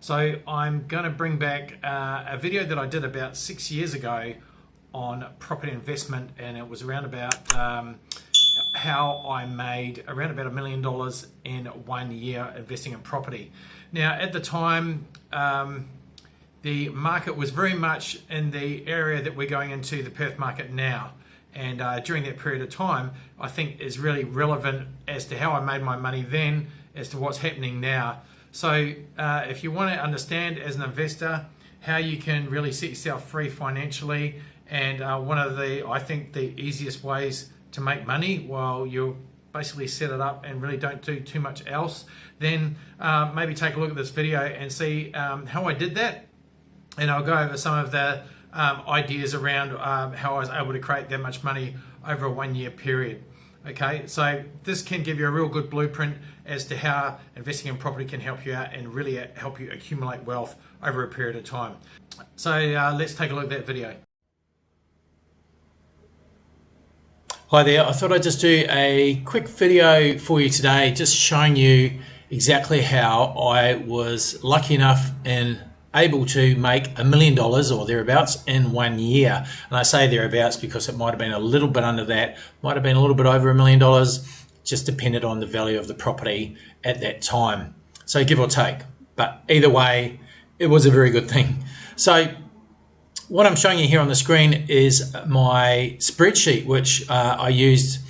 So I'm going to bring back a video that I did about 6 years ago on property investment, and it was around about how I made around about $1 million in 1 year investing in property. Now at the time the market was very much in the area that we're going into, the Perth market now, and during that period of time I think is really relevant as to how I made my money then as to what's happening now. So if you want to understand as an investor how you can really set yourself free financially, and one of the, I think, the easiest ways to make money while you basically set it up and really don't do too much else, then maybe take a look at this video and see how I did that, and I'll go over some of the ideas around how I was able to create that much money over a 1 year period. Okay, so this can give you a real good blueprint as to how investing in property can help you out and really help you accumulate wealth over a period of time. So let's take a look at that video. Hi there, I thought I'd just do a quick video for you today, just showing you exactly how I was lucky enough and able to make $1 million or thereabouts in 1 year. And I say thereabouts because it might have been a little bit under that, might have been a little bit over $1 million, just depended on the value of the property at that time. So give or take, but either way, it was a very good thing. So what I'm showing you here on the screen is my spreadsheet, which I used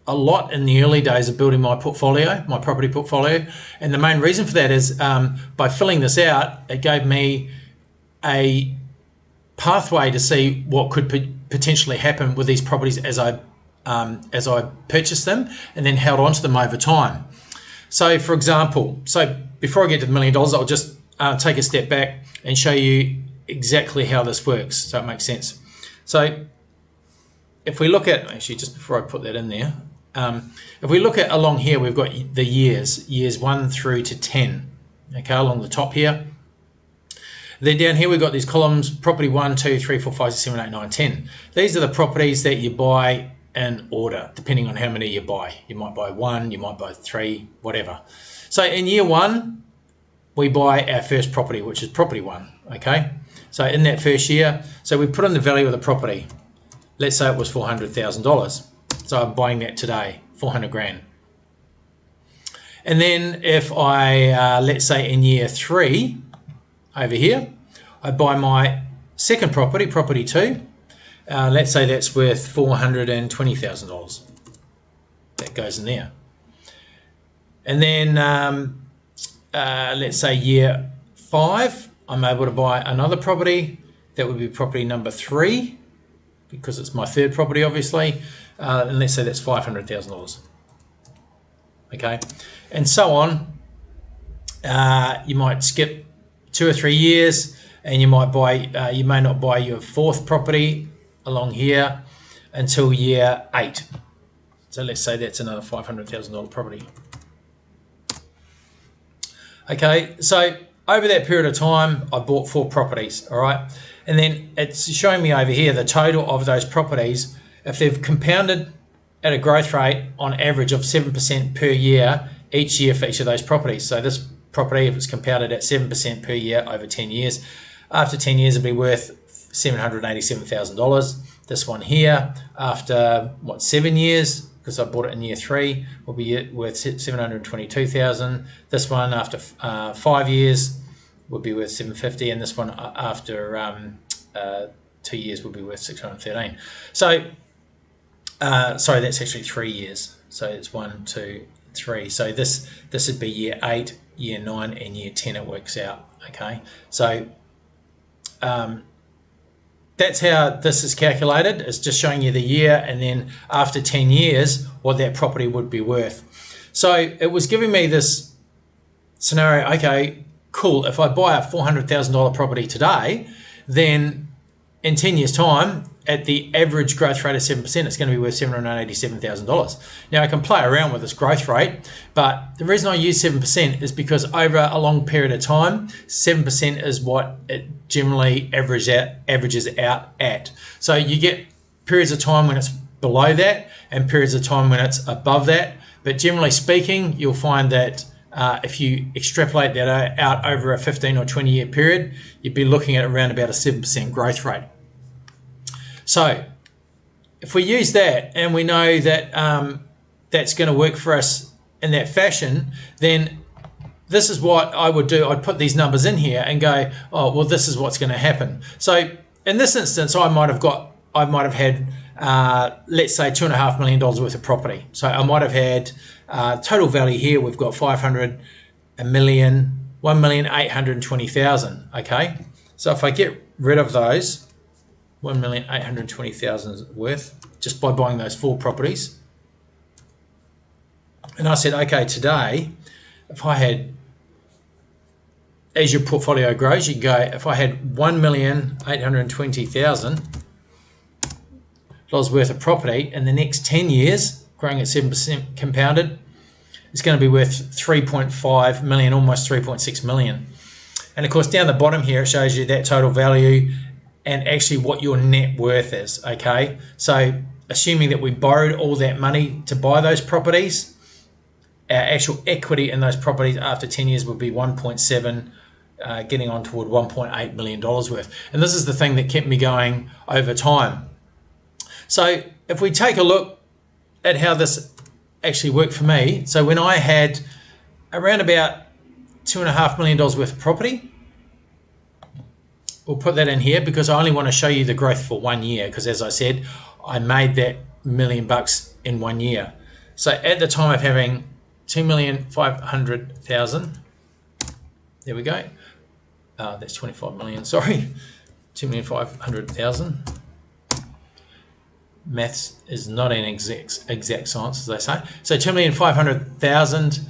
a lot in the early days of building my portfolio, my property portfolio. And the main reason for that is by filling this out, it gave me a pathway to see what could potentially happen with these properties as I purchased them and then held on to them over time. So for example, before I get to the $1 million, I'll just take a step back and show you exactly how this works so it makes sense. So if we look at, actually just before I put that in there, if we look at along here, we've got the years 1 through to 10, okay, along the top here. Then down here we've got these columns, property 1, 2, 3, 4, 5, 6, 7, 8, 9, 10. These are the properties that you buy in order, depending on how many you buy. You might buy 1, you might buy 3, whatever. So in year 1, we buy our first property, which is property 1, okay? So in that first year, so we put in the value of the property. Let's say it was $400,000. So I'm buying that today, 400 grand. And then if I, let's say in year 3, over here, I buy my second property, property 2. Let's say that's worth $420,000. That goes in there. And then let's say year 5, I'm able to buy another property. That would be property number 3, because it's my third property, obviously. And let's say that's $500,000. Okay, and so on. You might skip 2 or 3 years, and you might buy. You may not buy your fourth property along here until year 8. So let's say that's another $500,000 property. Okay, so over that period of time, I bought 4 properties. All right, and then it's showing me over here the total of those properties. If they've compounded at a growth rate on average of 7% per year each year for each of those properties. So this property, if it's compounded at 7% per year over 10 years, after 10 years it'll be worth $787,000. This one here, after what, 7 years, because I bought it in year 3, will be worth $722,000. This one after 5 years will be worth $750,000, and this one after 2 years will be worth $613,000. So sorry, that's actually 3 years. So it's 1, 2, 3. So this would be year 8, year 9, and year 10. It works out. Okay. So that's how this is calculated. It's just showing you the year, and then after 10 years, what that property would be worth. So it was giving me this scenario. Okay, cool. If I buy a $400,000 property today, then in 10 years' time, at the average growth rate of 7%, it's going to be worth $787,000. Now, I can play around with this growth rate, but the reason I use 7% is because over a long period of time, 7% is what it generally averages out at. So you get periods of time when it's below that and periods of time when it's above that. But generally speaking, you'll find that if you extrapolate that out over a 15 or 20 year period, you'd be looking at around about a 7% growth rate. So if we use that and we know that that's going to work for us in that fashion, then this is what I would do. I'd put these numbers in here and go, oh, well, this is what's going to happen. So in this instance, I might have had, let's say, $2.5 million worth of property. So I might have had total value here. We've got 500, a million, 1,820,000. Okay. So if I get rid of those 1,820,000 worth just by buying those 4 properties, and I said, okay, today, if I had, as your portfolio grows, you can go, if I had $1,820,000 worth of property in the next 10 years, growing at 7% compounded, it's going to be worth 3.5 million, almost 3.6 million. And of course, down the bottom here, it shows you that total value and actually what your net worth is, okay? So assuming that we borrowed all that money to buy those properties, our actual equity in those properties after 10 years would be 1.7, getting on toward $1.8 million worth. And this is the thing that kept me going over time. So if we take a look at how this actually worked for me, so when I had around about $2.5 million worth of property, we'll put that in here because I only want to show you the growth for 1 year, because as I said, I made that $1 million in 1 year. So at the time of having 2,500,000, there we go. That's 25 million, sorry. 2,500,000. Maths is not an exact science, as they say. So 2,500,000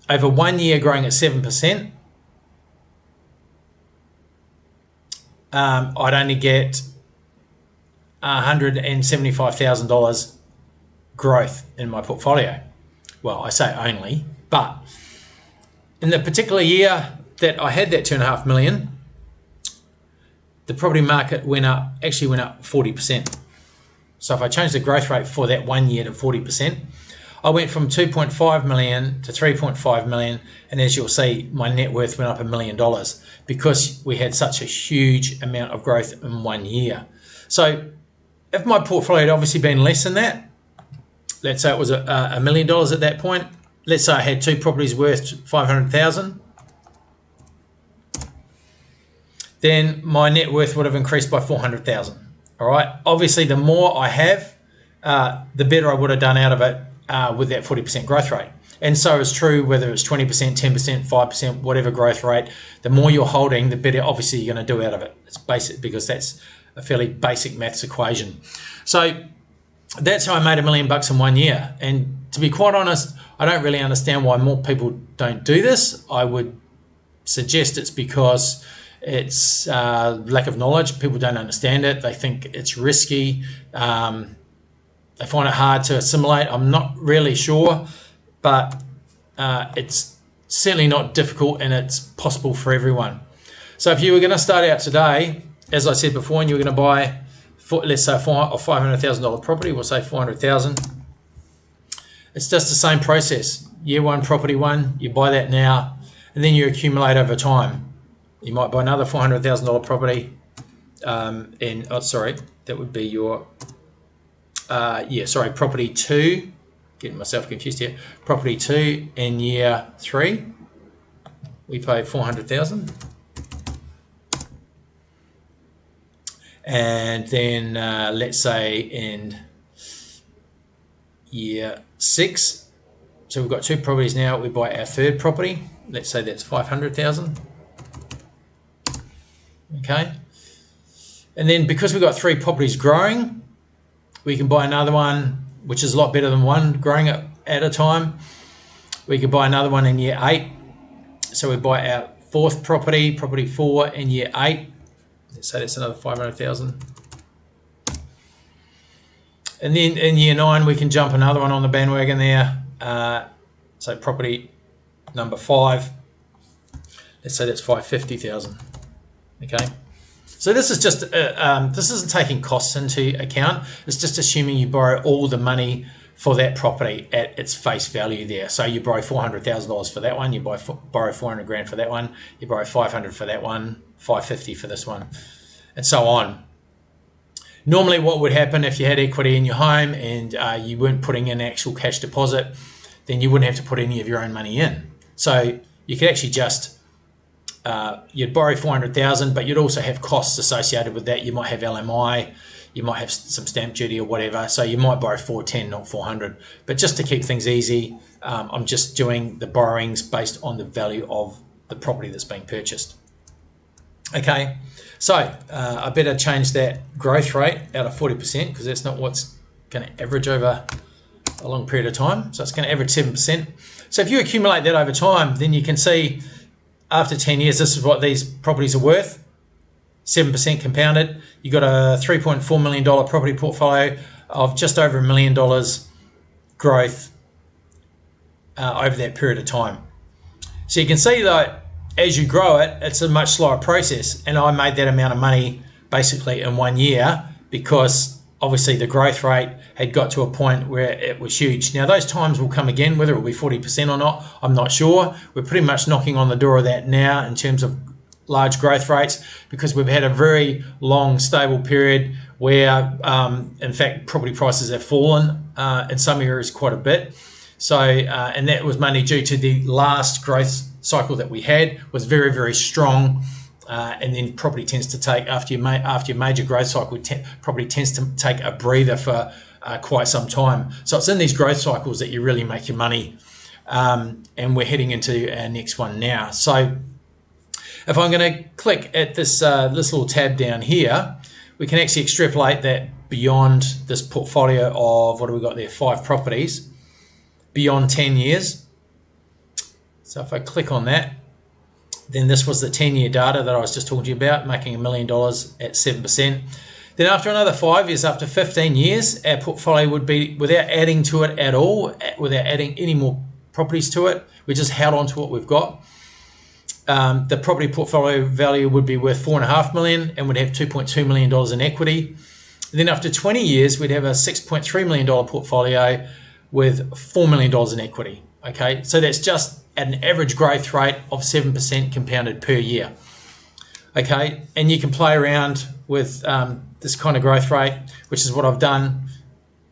over 1 year growing at 7%. I'd only get $175,000 growth in my portfolio. Well, I say only, but in the particular year that I had that 2.5 million, the property market actually went up 40%. So if I change the growth rate for that 1 year to 40%, I went from 2.5 million to 3.5 million. And as you'll see, my net worth went up $1 million because we had such a huge amount of growth in 1 year. So if my portfolio had obviously been less than that, let's say it was $1 million at that point. Let's say I had 2 properties worth 500,000. Then my net worth would have increased by 400,000. All right. Obviously, the more I have, the better I would have done out of it with that 40% growth rate. And so it's true whether it's 20%, 10%, 5%, whatever growth rate. The more you're holding, the better obviously you're going to do out of it. It's basic because that's a fairly basic maths equation. So that's how I made $1 million in 1 year. And to be quite honest, I don't really understand why more people don't do this. I would suggest it's because it's lack of knowledge. People don't understand it. They think it's risky. They find it hard to assimilate. I'm not really sure, but it's certainly not difficult and it's possible for everyone. So if you were going to start out today, as I said before, and you were going to buy, let's say, $500,000 property, we'll say 400,000. It's just the same process. Year one, property one, you buy that now, and then you accumulate over time. You might buy another $400,000 property, that would be your, property 2. Getting myself confused here. Property 2 in year 3, we pay 400,000. And then let's say in year 6, so we've got 2 properties now, we buy our 3rd property, let's say that's 500,000. Okay, and then because we've got 3 properties growing, we can buy another one, which is a lot better than one growing at a time. We could buy another one in year 8, so we buy our 4th property, property 4 in year 8. So that's another 500,000. And then in year 9, we can jump another one on the bandwagon there. So property number 5, let's say that's 550,000. Okay. So this is just, this isn't taking costs into account. It's just assuming you borrow all the money for that property at its face value there. So you borrow $400,000 for that one, you borrow 400 grand for that one, you borrow 500 for that one, 550 for this one, and so on. Normally what would happen if you had equity in your home and you weren't putting in actual cash deposit, then you wouldn't have to put any of your own money in. So you could actually just, you'd borrow 400,000, but you'd also have costs associated with that. You might have LMI, you might have some stamp duty or whatever. So you might borrow 410, not 400. But just to keep things easy, I'm just doing the borrowings based on the value of the property that's being purchased. Okay, so I better change that growth rate out of 40% because that's not what's going to average over a long period of time. So it's going to average 7%. So if you accumulate that over time, then you can see after 10 years, this is what these properties are worth. 7% compounded. You got a $3.4 million property portfolio of just over $1 million growth over that period of time. So you can see that as you grow it, it's a much slower process. And I made that amount of money basically in 1 year because obviously the growth rate had got to a point where it was huge. Now those times will come again, whether it will be 40% or not, I'm not sure. We're pretty much knocking on the door of that now in terms of large growth rates because we've had a very long stable period where in fact property prices have fallen in some areas quite a bit. So and that was mainly due to the last growth cycle that we had was very, very strong. And then property tends to take, after your major growth cycle, property tends to take a breather for quite some time. So it's in these growth cycles that you really make your money. And we're heading into our next one now. So if I'm going to click at this little tab down here, we can actually extrapolate that beyond this portfolio of, what do we got there, 5 properties, beyond 10 years. So if I click on that, then this was the 10-year data that I was just talking to you about, making $1 million at 7%. Then after another 5 years, after 15 years, our portfolio would be, without adding to it at all, without adding any more properties to it, we just held on to what we've got. The property portfolio value would be worth $4.5 million and would have $2.2 million in equity. And then after 20 years, we'd have a $6.3 million portfolio with $4 million in equity. Okay, so that's just at an average growth rate of 7% compounded per year. Okay, and you can play around with this kind of growth rate, which is what I've done.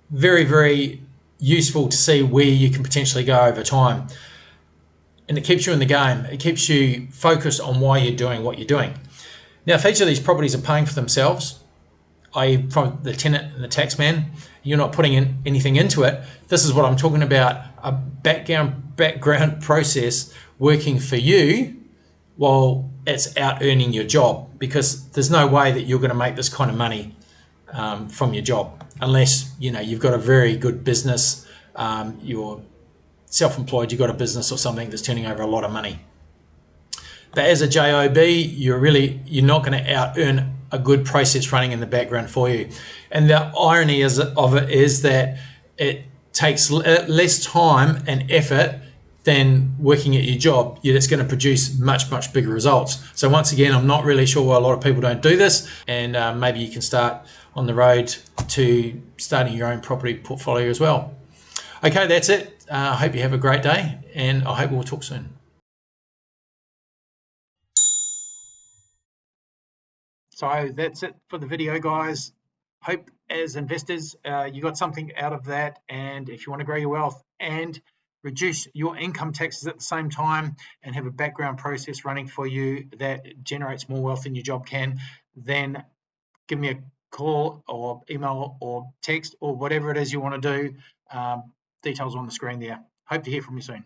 Very, very useful to see where you can potentially go over time. And it keeps you in the game. It keeps you focused on why you're doing what you're doing. Now, if each of these properties are paying for themselves, i.e. from the tenant and the tax man, you're not putting in anything into it. This is what I'm talking about, a background process working for you while it's out earning your job, because there's no way that you're going to make this kind of money from your job unless you've got a very good business, you're self-employed, you've got a business or something that's turning over a lot of money. But as a JOB, you're not going to out earn a good process running in the background for you. And the irony of it is that it takes less time and effort than working at your job, yet it's going to produce much, much bigger results. So once again, I'm not really sure why a lot of people don't do this, and maybe you can start on the road to starting your own property portfolio as well. Okay, that's it. I hope you have a great day, and I hope we'll talk soon. So that's it for the video, guys. Hope as investors you got something out of that, and if you want to grow your wealth and reduce your income taxes at the same time and have a background process running for you that generates more wealth than your job can, then give me a call or email or text or whatever it is you want to do. Details on the screen there. Hope to hear from you soon.